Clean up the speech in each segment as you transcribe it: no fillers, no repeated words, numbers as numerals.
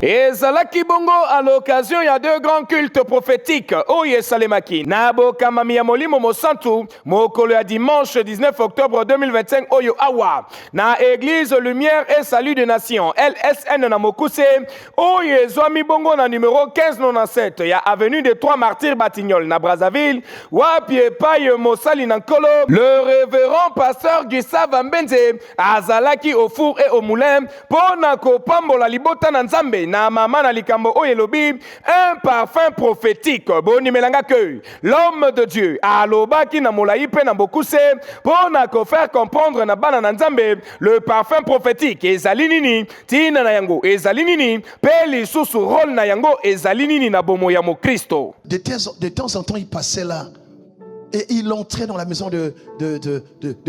Et Zalaki Bongo, à l'occasion, il y a 2 grands cultes prophétiques. Oye Salemaki. Nabo Kamamia Molimo Mosantu, Mokolo à dimanche 19 octobre 2025, Oyo Awa. Na Église Lumière et Salut des Nations, LSN Namokuse, Oye Zwami Bongo na numéro 1597. Il y a avenue des 3 Martyrs Batignolles, na Brazzaville. Wapie Paye Mosali Nankolo, le révérend pasteur Gustave Mbenze, à Zalaki au four et au moulin, Ponako Pambola Libota Nanzambe. Na mama na likambo oyelobi, un parfum prophétique. Boni melanga que l'homme de Dieu alobaki na molayi pe na bokuse pour na ko faire comprendre na bana na Nzambe le parfum prophétique ezali nini tina na yango ezali nini pe lisusu rôle na yango ezali nini na bomo ya mo Kristo. De temps en temps il passait là et il entrait dans la maison de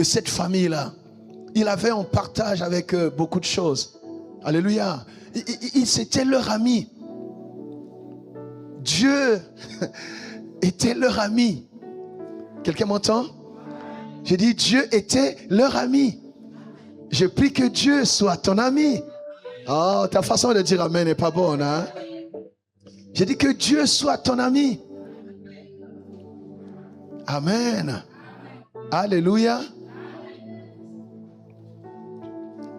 cette famille là. Il avait en partage avec eux beaucoup de choses. Alléluia. C'était leur ami. Dieu était leur ami. Quelqu'un m'entend? J'ai dit Dieu était leur ami. Je prie que Dieu soit ton ami. Oh, ta façon de dire amen n'est pas bonne, hein? J'ai dit que Dieu soit ton ami. Amen. Alléluia.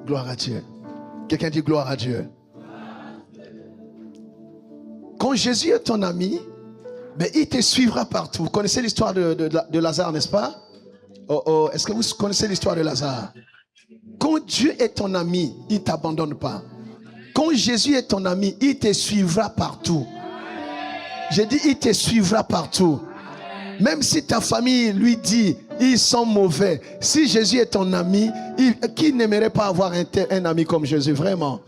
Gloire à Dieu. Quelqu'un dit gloire à Dieu. Quand Jésus est ton ami, ben, il te suivra partout. Vous connaissez l'histoire de Lazare, n'est-ce pas? Est-ce que vous connaissez l'histoire de Lazare? Quand Dieu est ton ami, il ne t'abandonne pas. Quand Jésus est ton ami, il te suivra partout. J'ai dit, il te suivra partout. Même si ta famille lui dit, ils sont mauvais. Si Jésus est ton ami, qui n'aimerait pas avoir un ami comme Jésus, vraiment?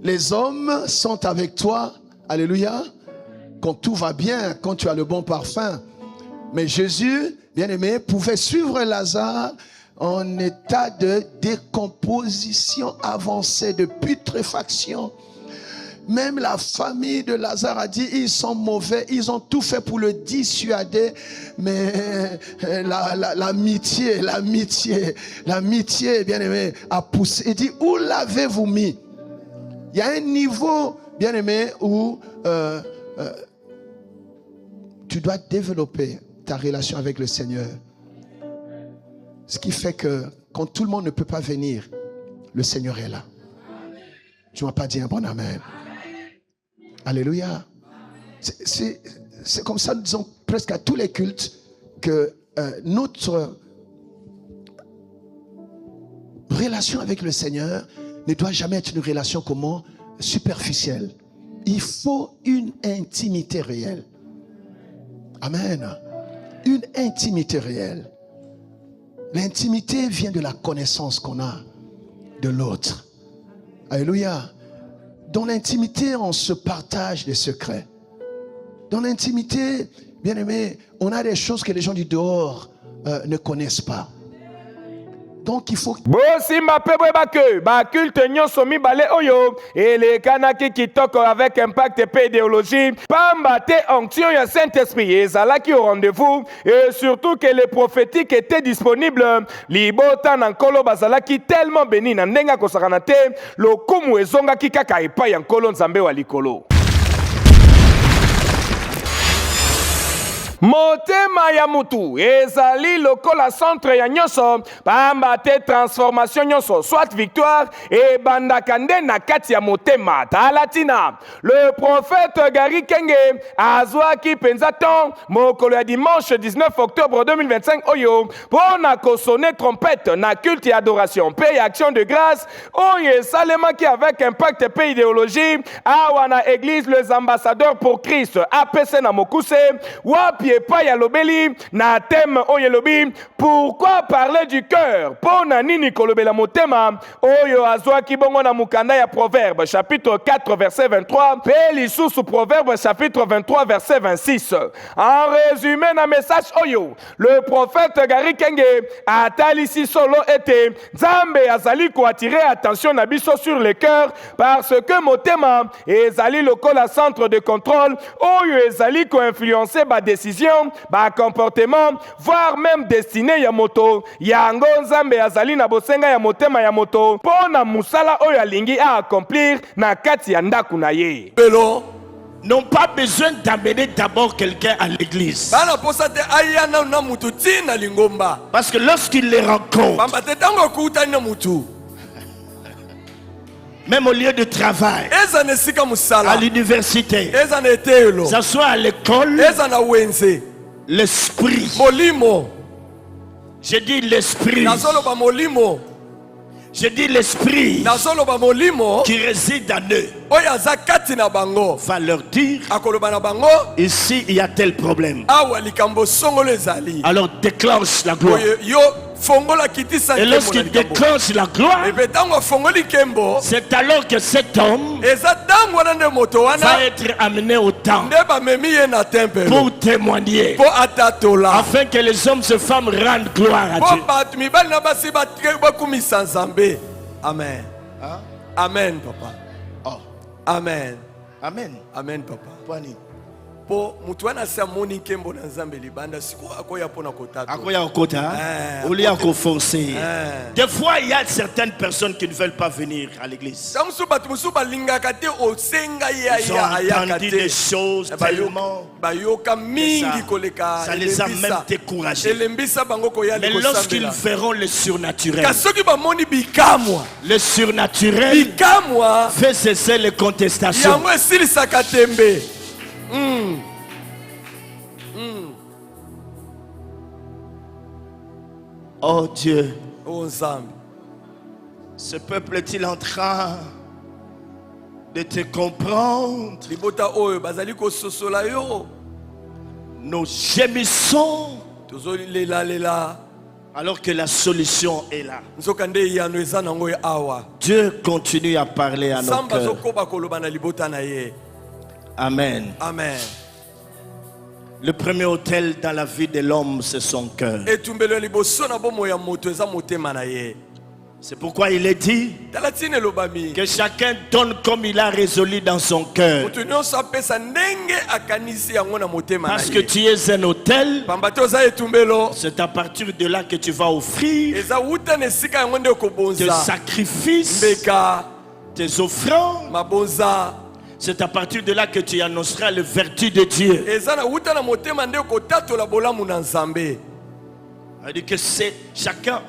Les hommes sont avec toi, alléluia, quand tout va bien, quand tu as le bon parfum. Mais Jésus, bien-aimé, pouvait suivre Lazare en état de décomposition avancée, de putréfaction. Même la famille de Lazare a dit, ils sont mauvais, ils ont tout fait pour le dissuader, mais l'amitié, bien-aimé, a poussé. Il dit, où l'avez-vous mis? Il y a un niveau, bien-aimé, où tu dois développer ta relation avec le Seigneur. Ce qui fait que quand tout le monde ne peut pas venir, le Seigneur est là. Tu ne m'as pas dit un bon amen. Alléluia. C'est comme ça, nous disons presque à tous les cultes que notre relation avec le Seigneur ne doit jamais être une relation comment? Superficielle. Il faut une intimité réelle. Amen. Une intimité réelle. L'intimité vient de la connaissance qu'on a de l'autre. Alléluia. Dans l'intimité, on se partage des secrets. Dans l'intimité, bien aimé, on a des choses que les gens du dehors ne connaissent pas. Donc il faut. Bosi mapebwe bake, ba culte nyonso mibale oyo, et les kanaki kitoko avec impact et idéologie, pamba te onction ya Saint-Esprit, ezalaki au rendez-vous, et surtout que les prophétiques étaient disponibles, libota nankolo bazalaki tellement béni na ndenga kosakana te, lokumu ezongaki kaka epai ya nkolo nzambe wa likolo. Motema ya mutu ezali lokola centre ya nyonso pamba te transformation nyonso soit victoire et bandakande na kati ya motema talatina. Le prophète Gary Kenge azwaki penza ton mokolo ya dimanche 19 octobre 2025 oyo pona kosone trompette na culte et adoration pe action de grâce oyo salemaki avec impact pe idéologie awa na église les ambassadeurs pour Christ APC na mokuse wapi pas yalobeli na thème oyelobi pourquoi parler du cœur pona nini kolobela motema oyo azwaki bongo na mukanda ya Proverbe chapitre 4 verset 23 pe lisusu Proverbe chapitre 23 verset 26. En résumé na message oyo le prophète Gary Kenge atalisi solo ete Nzambe azali ko attirer attention na biso sur le cœur parce que motema ezali lokola centre de contrôle oyo ezali ko influencer ba décision décision, comportement, voire même destinée ya moto. Yango nzambe azali na bosenga ya motema ya moto. Pona musala oyo alingi a accomplir na kati ya ndaku na ye. N'ont pas besoin d'amener d'abord quelqu'un à l'église. Parce que lorsqu'ils les rencontrent, même au lieu de travail, à l'université, que ce soit à l'école, l'esprit, j'ai dit l'esprit, je dis l'esprit qui réside en eux va leur dire ici il y a tel problème. Alors déclenche la gloire. Et lorsqu'il déclenche la gloire, c'est alors que cet homme va être amené au temple pour témoigner, afin que les hommes et femmes rendent gloire à Dieu. Amen. Hein? Amen, papa. Oh. Amen. Amen. Amen, papa. Pwani. Po mutuana sa moni kembo na nzambe libanda siku akoya pona kotata. Akoya okota. Oli ako forcé. Des fois il y a certaines personnes qui ne veulent pas venir à l'église. Ils ont entendu des choses tellement ça les a même découragés. Mais lorsqu'ils verront le surnaturel, le surnaturel fait cesser les contestations. Oh Dieu, ce peuple est-il en train de te comprendre? Nous gémissons alors que la solution est là. Dieu continue à parler à nos cœurs. Amen. Amen. Le premier hôtel dans la vie de l'homme, c'est son cœur. C'est pourquoi il est dit que chacun donne comme il a résolu dans son cœur. Parce que tu es un hôtel, c'est à partir de là que tu vas offrir tes sacrifices, tes offrandes. C'est à partir de là que tu annonceras les vertus de Dieu. C'est-à-dire que chacun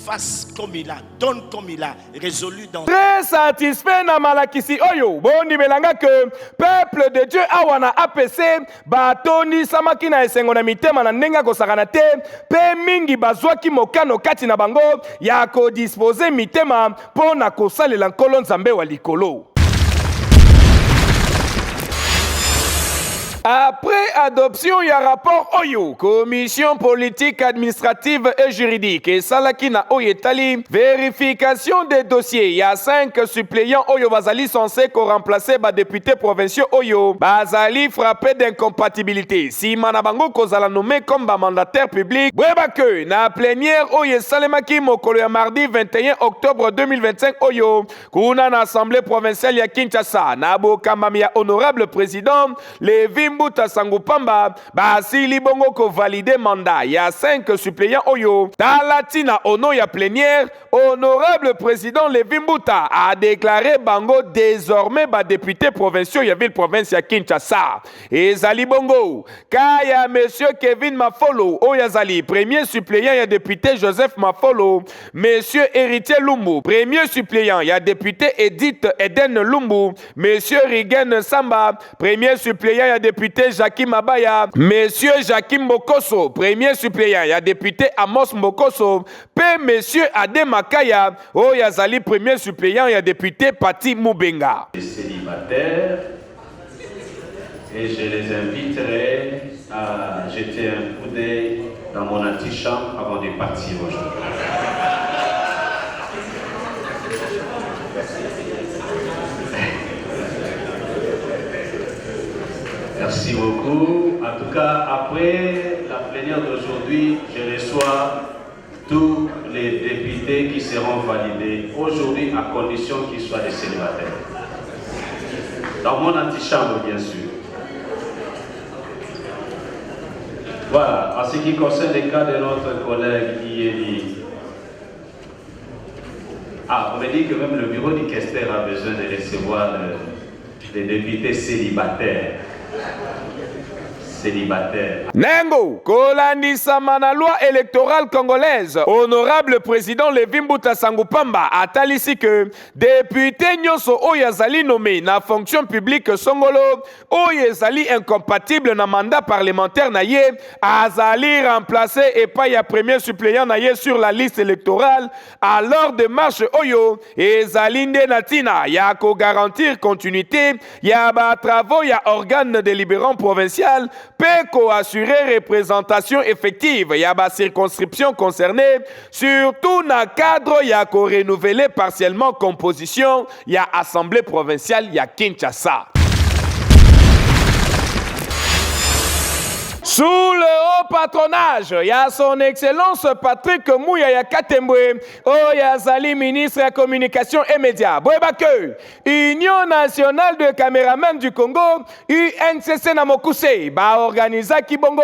fasse comme il a, donne comme il a, résolu dans. Très satisfait na malakisi oyo. Bondi belanga que peuple de Dieu awana APC batoni samaki na esengo na mitema na ndenga kosakana te pe mingi bazwaki mokano kati na bango ya ko disposer mitema pona kosalela nkolo nzambe wa likolo. Après adoption, il y a rapport Oyo, commission politique, administrative et juridique. Et Salakina Oyetali, vérification des dossiers. Il y a 5 suppléants Oyo Bazali censés remplacer les députés provinciaux Oyo. Bazali frappé d'incompatibilité. Si Manabango Kozala nommé comme mandataire public, Bwebake, na plénière Oye Salemaki Mokolo ya mardi 21 octobre 2025 Oyo. Kuna na assemblée provinciale ya Kinshasa. Nabo Kamamia honorable président, Lévi Mbuta Sangupamba, Basili Bongo ko validé mandat. Il y a 5 suppléants Oyo. Talatina Ono ya plénière, honorable président Lévi Mbuta a déclaré Bango désormais député provinciaux ya ville province ya Kinshasa. Et Zali Bongo, Kaya monsieur Kevin Mafolo, Oyazali, premier suppléant ya député Joseph Mafolo, monsieur Héritier Lumbu, premier suppléant ya député Edith Eden Lumbu, monsieur Rigen Samba, premier suppléant ya député Jacques Mabaya, monsieur Jacques Mokoso, premier suppléant, il y a député Amos Mokoso, P. monsieur Ade Makaya, Oyazali, premier suppléant, il y a député Pati Mubenga. Les célibataires, et je les inviterai à jeter un coup d'œil dans mon antichambre avant de partir aujourd'hui. Merci beaucoup. En tout cas, après la plénière d'aujourd'hui, je reçois tous les députés qui seront validés aujourd'hui à condition qu'ils soient des célibataires. Dans mon antichambre, bien sûr. Voilà, en ce qui concerne le cas de notre collègue Ieli. On me dit que même le bureau du questeur a besoin de recevoir des députés célibataires. Nengo, kolandisama na loi électorale congolaise. Honorable président Levi Mbuta Sangupamba atalisi que député nyonso oyo azali nommé na fonction publique songolo oyo ezali incompatible na mandat parlementaire na ye azali remplacé et pas ya premier suppléant na ye sur la liste électorale alors démarche oyo ezali nde na tina ya ko garantir continuité ya ba travaux ya organe délibérant provincial peut assurer représentation effective. Il y a ma circonscription concernée, surtout dans le cadre, il y a renouveler partiellement composition, il y a assemblée provinciale, il y a Kinshasa. Sous le haut patronage, il y a son excellence Patrick Mouya Katembwe, Oyazali, ministre de la communication et médias. Boebake, Union nationale de caméramans du Congo, UNCC Namokuse, ba organisa Kibongo,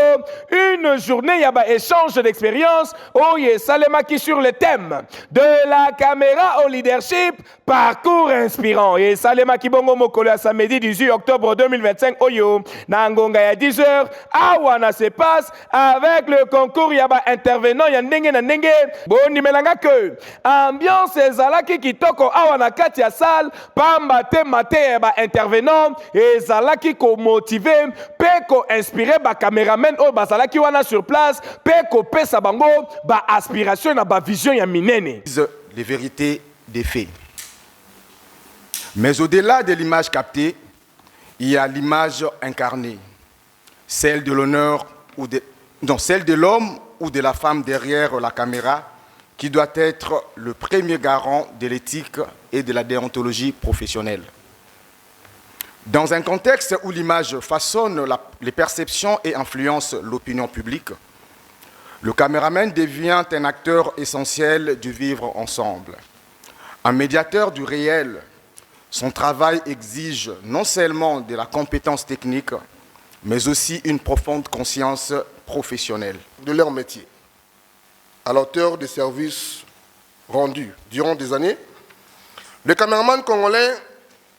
une journée, il y a ba échange d'expérience, Oye Salemaki sur le thème de la caméra au leadership, parcours inspirant. Et Salemaki Bongo Mokolo à samedi 18 octobre 2025, Oyo, Nangonga à 10h, Awa se passe avec le concours yaba intervenant ya ndenge na ndenge boni melanga que ambiance ezalaki kitoko awa na kati ya salle pamba te mate yaba intervenant ezalaki ko motiver pe ko inspirer ba cameraman o bazalaki wana sur place pe ko pesa bango ba aspiration na ba vision ya minene. Les vérités des faits. Mais au-delà de l'image captée, il y a l'image incarnée. Celle de l'honneur ou celle de l'homme ou de la femme derrière la caméra, qui doit être le premier garant de l'éthique et de la déontologie professionnelle. Dans un contexte où l'image façonne les perceptions et influence l'opinion publique, le caméraman devient un acteur essentiel du vivre ensemble. Un médiateur du réel, son travail exige non seulement de la compétence technique, mais aussi une profonde conscience professionnelle. De leur métier, à l'auteur des services rendus durant des années, les caméramans congolais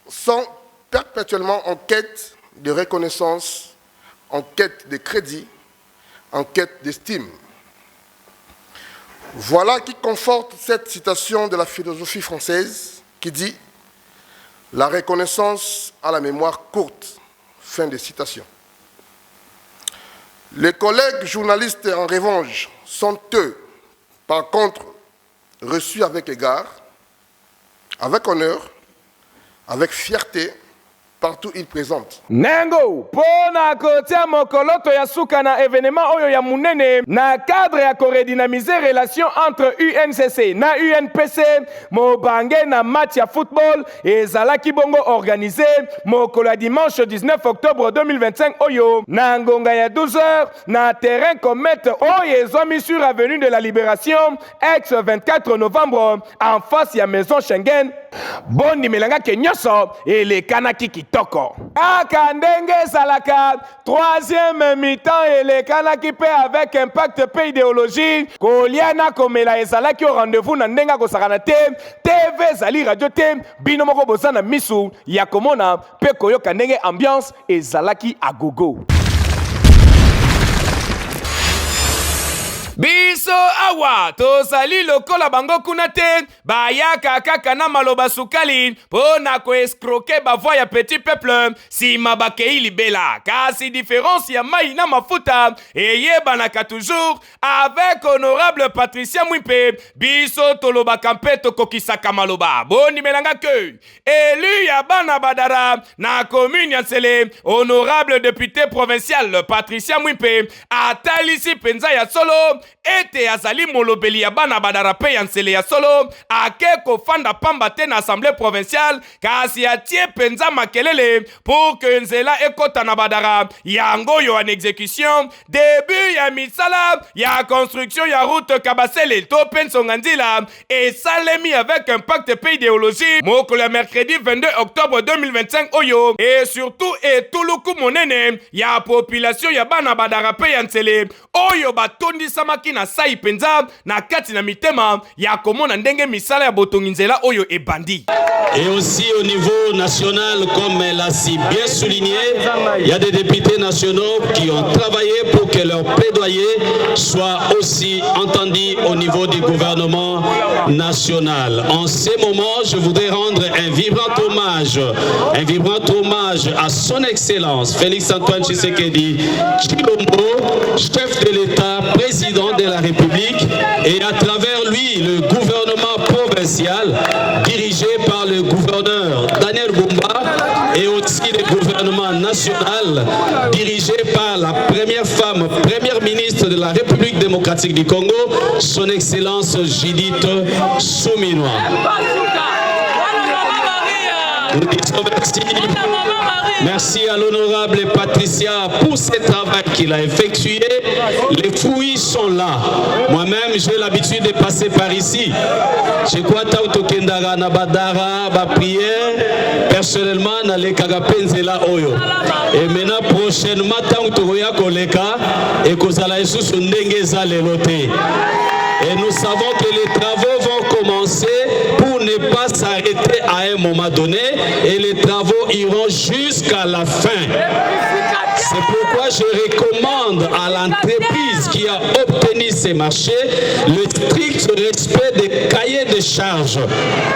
sont perpétuellement en quête de reconnaissance, en quête de crédit, en quête d'estime. Voilà qui conforte cette citation de la philosophie française qui dit « La reconnaissance a la mémoire courte ». Fin de citation. Les collègues journalistes, en revanche, sont eux, par contre, reçus avec égard, avec honneur, avec fierté, partout ils présentent. Nengo, pona kotia mokoloto ya suka na événement oyo ya munene na cadre ya koredynamiser relation entre UNCC na UNPC mobange na match ya football ezalaki bongo organisé mokolo ya dimanche 19 octobre 2025 oyo na ngonga ya 12h na terrain Comète oyo ezwami sur avenue de la Libération ex 24 novembre en face ya maison Schengen bondi melanga ke nyoso elekanaki kitoko aka ndenge ezalaka troisième mi-temps elekanaki pe avec impact pe idéologie koliana komela ezalaki au rendez-vous na ndenga kosakana te TV ezali radio te bino moko boza na misu ya komona pe koyoka ndenge ambiance ezalaki agogo. Biso awa tozali lokola bango kuna te bayaka kaka na maloba sukali po na ko escroquer ba voix ya petit peuple sima bakei libela kasi différence ya mai na mafuta eyebanaka toujours avec honorable Patricia Mwimpe biso tolobaka mpe tokokisaka maloba boni melanga ke élu ya bana badara na commune ya Nsele honorable député provincial Patricia Mwimpe atalisi penza ya solo ete azali azali molobeli ya bana badara pe ya nsele ya solo ake kofanda pamba te na assemblée provinciale kasi atie penza makelele pour que nzela ekota na badara yango yo en exécution début ya misala ya construction ya route Kabasele to Pensonga Nzila esalemi avec impact pe idéologie mokolo ya mercredi 22 octobre 2025 oyo et surtout etuluku monene ya population ya bana badara pe ya nsele oyo batondisamaki na sai penza na kati na mitema ya komona ndenge misala ya botongi nzela oyo ebandi. Et aussi au niveau national, comme elle a si bien souligné, il y a des députés nationaux qui ont travaillé pour que leur plaidoyer soit aussi entendu au niveau du gouvernement national. En ces moments, je voudrais rendre un vibrant hommage à son Excellence Félix-Antoine Tshisekedi Tshilombo, chef de l'État, président de la République, et à travers lui, le gouvernement provincial dirigé par le gouverneur Daniel Bumba et aussi le gouvernement national dirigé par la première femme, première ministre de la République démocratique du Congo, son Excellence Judith Suminwa. Nous disons merci. Merci à l'honorable Patricia pour ce travail qu'il a effectué. Les fruits sont là. Moi-même, j'ai l'habitude de passer par ici. Je crois que Kendara Nabadara va prier. Personnellement, dans les Kagapenzela Oyo. Et maintenant, prochainement, tant que tu vas koleka et que ça la sous ndengeza leloté. Et nous savons que les travaux vont commencer pour ne pas s'arrêter à un moment donné et les travaux iront jusqu'à la fin. C'est pourquoi je recommande à l'entreprise qui a obtenu ces marchés le strict respect des cahiers de charges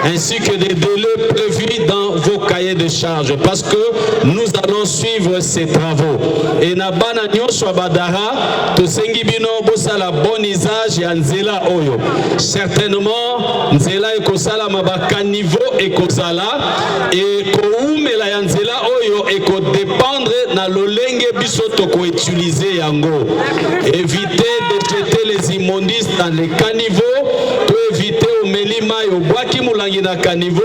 ainsi que des délais prévus dans vos cahiers de charges parce que nous allons suivre ces travaux. Et Nabana Nyoswa Badara, Tosengi Bino Bosala bon usage et Nzela Oyo. Certainement, Nzela et Kosala Mabaka niveau et Kosala et Koumela Nzela Oyo et ko dépendre na lolenge bisoto ko utiliser yango. Éviter de jeter les immondices dans les caniveaux, pour éviter au Melima et au Boaki Moulangi na caniveau.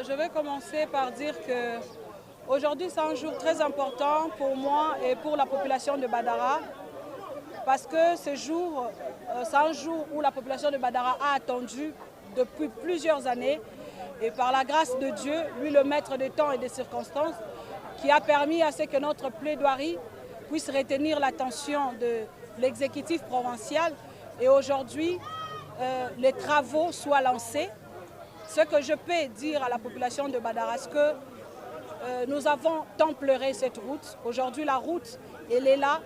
Je vais commencer par dire que aujourd'hui c'est un jour très important pour moi et pour la population de Badara parce que ce jour, c'est un jour où la population de Badara a attendu depuis plusieurs années et par la grâce de Dieu, lui le maître des temps et des circonstances, qui a permis à ce que notre plaidoirie puisse retenir l'attention de l'exécutif provincial et aujourd'hui les travaux soient lancés. Ce que je peux dire à la population de Badara, c'est que nous avons tant pleuré cette route. Aujourd'hui, la route, elle est là.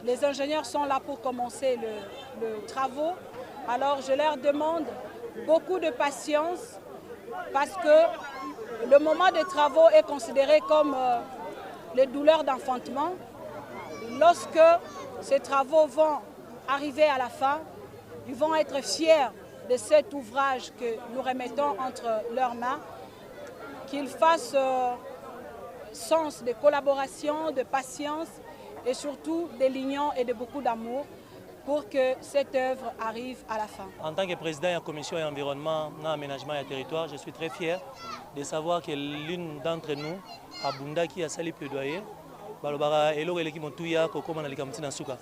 Les ingénieurs sont là pour commencer le travaux. Alors, je leur demande beaucoup de patience parce que le moment des travaux est considéré comme les douleurs d'enfantement. Lorsque ces travaux vont arriver à la fin, ils vont être fiers de cet ouvrage que nous remettons entre leurs mains, qu'ils fassent sens de collaboration, de patience et surtout de l'union et de beaucoup d'amour pour que cette œuvre arrive à la fin. En tant que président de la commission environnement et aménagement et territoire, je suis très fier de savoir que l'une d'entre nous, Abunda, qui a sali plaidoyer, balobara elo eleki motuya kokoma na likamti na suka.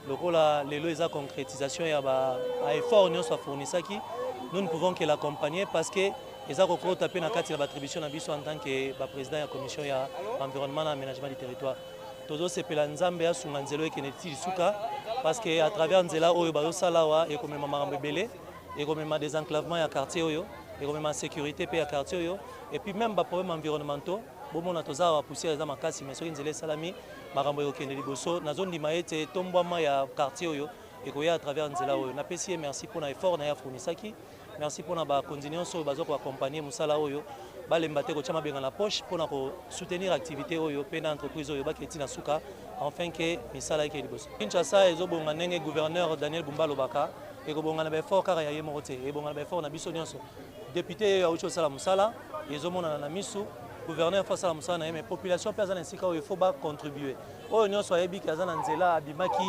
Lokola lelo eza concrétisation ya ba effort nyonso fournisaki, nous ne pouvons que l'accompagner parce que eza kokoko taper na kati la attribution na biso en tant que président de la commission ya environnement et aménagement du territoire. Tozo sepela nzambe ya sunga nzelo ekeneti suka parce que à travers nzela oyo bazo salawa et comme makambo belé et comme ma désenclavement ya quartier oyo et comme ma sécurité pe ya quartier oyo et puis même ba problèmes environnementaux bomona toza wa poussière za makasi mais soki nzela salami makambo yo kende liboso na zone dimaete tombwama ya quartier oyo et koya à travers nzela oyo na pesi merci pour na effort na ya fournisaki merci pour na ba continuance oyo bazo ko accompagner musala oyo balemba te ko chama benga na poche pour na ko soutenir activité oyo pe na entreprise oyo ba keti na suka enfin que misala yake liboso Kinshasa ezobonga ndenge gouverneur Daniel Bumba lobaka et ko bonga na ba effort kaka ya yemo te et bonga na ba effort na biso nyonso député ya ucho sala musala ezomona na misu gouverneur face à la musala mais population pe azana sika il faut ba contribuer oyo nyonso ayebi kaza na nzela abimaki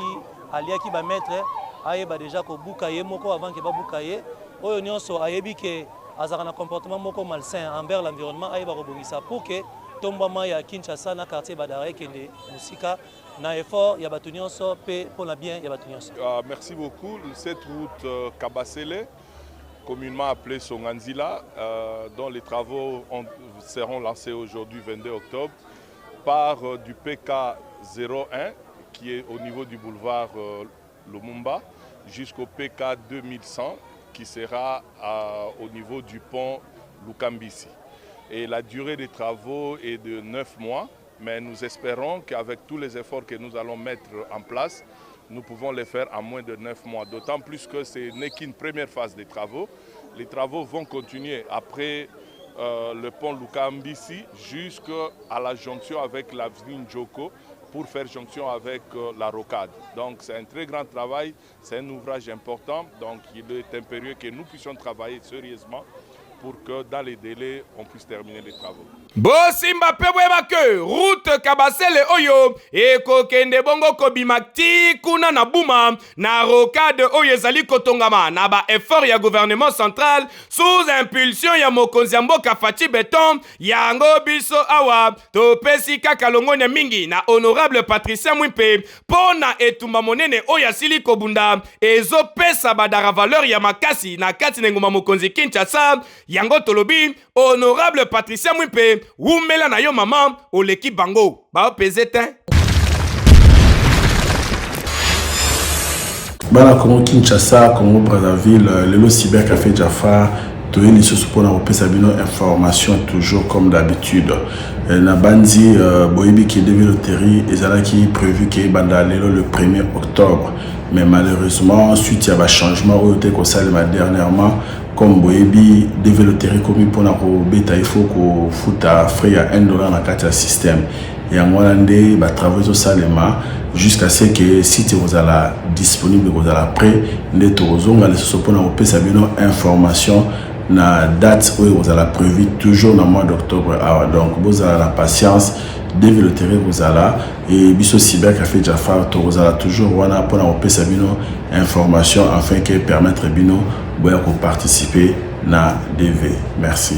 aliaki ba maître ayeba déjà ko bukaye moko avant que ba bukaye oyo nyonso ayebi que azaka na comportement moko malsain envers l'environnement ayeba ko bongisa pour que tombama ya Kinshasa na quartier Badara kende musika na effort ya batu nyonso pe pour la bien ya batu nyonso. Merci beaucoup. Cette route Kabasele, communément appelée Songanzila, dont les travaux seront lancés aujourd'hui 22 octobre, part du PK 01 qui est au niveau du boulevard Lumumba jusqu'au PK 2100 qui sera au niveau du pont Lukambisi. Et la durée des travaux est de 9 mois, mais nous espérons qu'avec tous les efforts que nous allons mettre en place, nous pouvons les faire en moins de 9 mois. D'autant plus que ce n'est qu'une première phase des travaux. Les travaux vont continuer après le pont Lukambisi jusqu'à la jonction avec l'avenue Njoko pour faire jonction avec la rocade. Donc c'est un très grand travail, c'est un ouvrage important, donc il est impérieux que nous puissions travailler sérieusement pour que dans les délais, on puisse terminer les travaux. Bosimba pebweba ke route Kabasele oyo ekokende bongo kobimakti kuna na buma na rocade oyo ezali kotongama na ba effort ya gouvernement central sous impulsion ya mokonzi ya mboka Faci Beton yango biso awa topesi kaka longone mingi na honorable Patricia Mwimpe pona etumba monene oyo asili kobunda ezopesa badara valeur ya makasi na kati na ngoma mokonzi Kinshasa yango tolobi honorable Patricia Mwimpe Wumela na yo maman oleki bango ba pesete Bana Congo Kinshasa, Congo Brazzaville, Lelo Cybercafé Jaffa, Toye Lissoso pour la Sabino information toujours comme d'habitude. Na bandi Boyebi qui devait loterie ezala qui prévu que banda lelo le 1er octobre. Mais malheureusement suite à un changement au été qu'on salma dernièrement comme Boyebi devait loterie commis pour na beta il faut qu'on foute à frais à $1 dans le système. Et en Hollandais, bah travailler au salema jusqu'à ce que si tu es disponible, vous allez prêt, les tourons, allez se pour nous passer une information na date où vous allez prévu toujours dans le mois d'octobre. Donc vous avez la patience, devez le terrain vous allez et biso Cybercafé Jaffa, vous allez toujours voilà pour nous passer une information afin que permettre bino de participer na DV. Merci.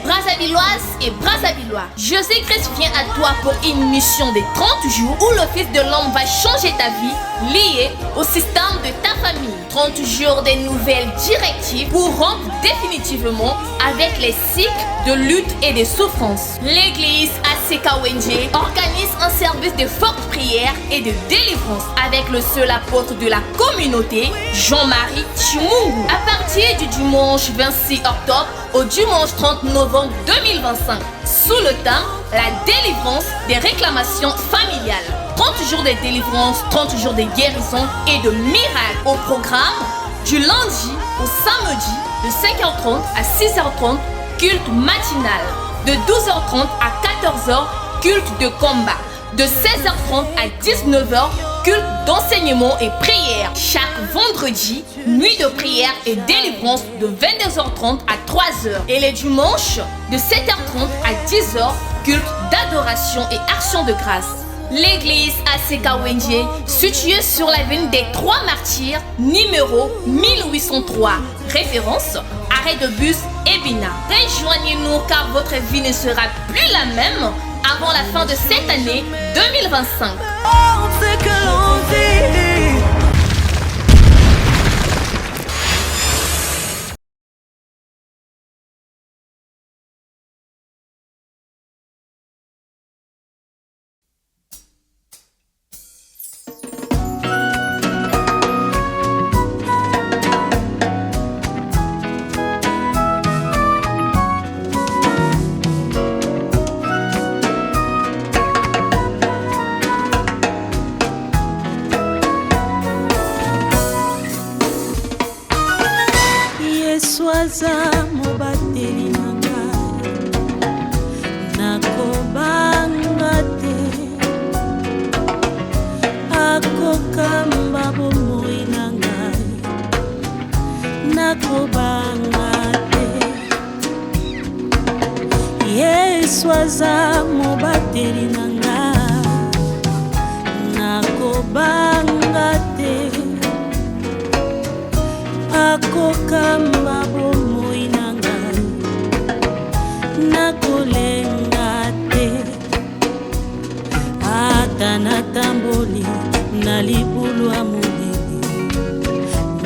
Brazzavilloise et Brazzavillois, José-Christ vient à toi pour une mission de 30 jours où le Fils de l'homme va changer ta vie liée au système de ta famille. 30 jours de nouvelles directives pour rompre définitivement avec les cycles de lutte et de souffrance. L'église ACK-Wenje organise un service de forte prière et de délivrance avec le seul apôtre de la communauté, Jean-Marie Chimungu, à partir du dimanche 26 octobre au dimanche 30 novembre 2025, sous le thème la délivrance des réclamations familiales. 30 jours de délivrance, 30 jours de guérison et de miracles au programme du lundi au samedi de 5h30 à 6h30, culte matinal, de 12h30 à 14h, culte de combat, de 16h30 à 19h, culte d'enseignement et prière. Chaque vendredi, nuit de prière et délivrance de 22h30 à 3h. Et les dimanches, de 7h30 à 10h, culte d'adoration et action de grâce. L'église ACK-Wenje, située sur l'avenue des Trois Martyrs, numéro 1803. Référence, arrêt de bus Ebina. Rejoignez-nous car votre vie ne sera plus la même avant la fin de cette année 2025. C'est que l'on vit. Yes. Yesu aza mobateli nanga, nakobanga te, akokamba bomoi nanga, nakolenga te, ata natamboli na libulu ya molili,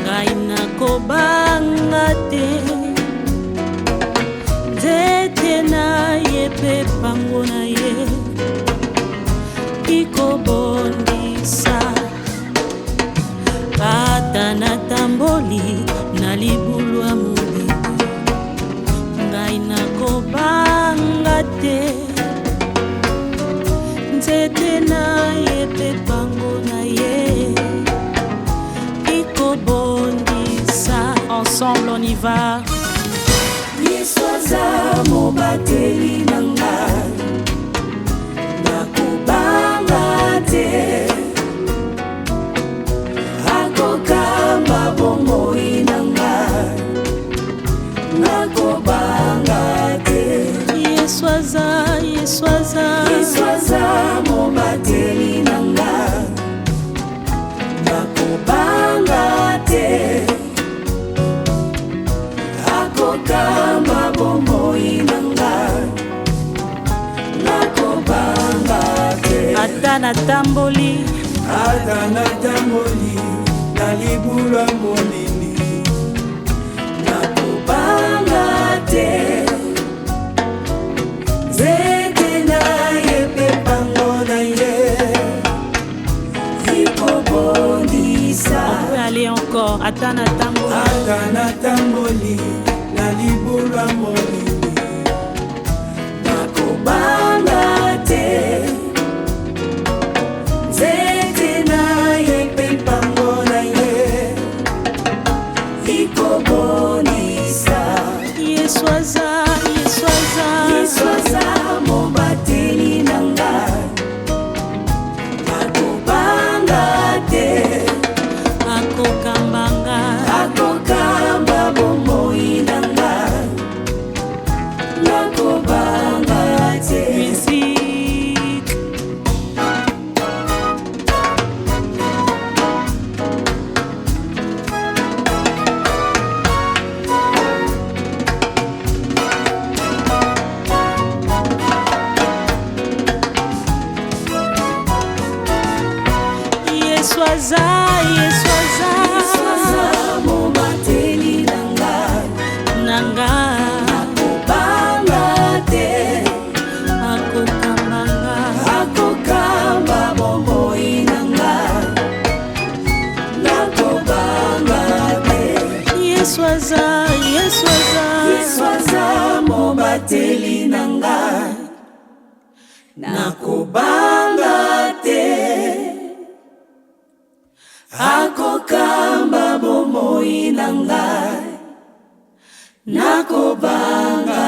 ngai nakobanga te, nzete na ye pe pango na ye ikobondisa, ata natamboli na libulu ya molili, ngai nakobanga te, nzete na ye pe pango na ye ikobondisa. Ensemble on y va. Yesu aza mobateli nanga, nakobanga te, akokamba bomoi nanga, nakobanga te. Yesu aza, Yesu aza, Yesu aza mobateli nanga, nakobanga te, akokamba bomoi nanga, nakobanga te. Ata natamboli na libulu ya molili, nakobanga te, nzete na ye pe pango na ye ikobondisa. On peut aller encore. Ata natamboli na libulu ya molili, nakobanga te, nzete na ye pe pango na ye ikobondisa. Yesu aza, Yesu aza, Yesu aza mobateli nanga, nakobanga te, akokambanga, akokamba bomoi nanga, nakobanga te. Musique. Yesu aza, Yesu aza, Yesu aza mobateli nanga, nanga, nakobanga te, akokambanga, akokamba bomoi nanga, nakobanga te. Yesu aza, Yesu aza, Yesu aza mobateli nanga, nakobanga te, akokamba bomoi nanga, nakobanga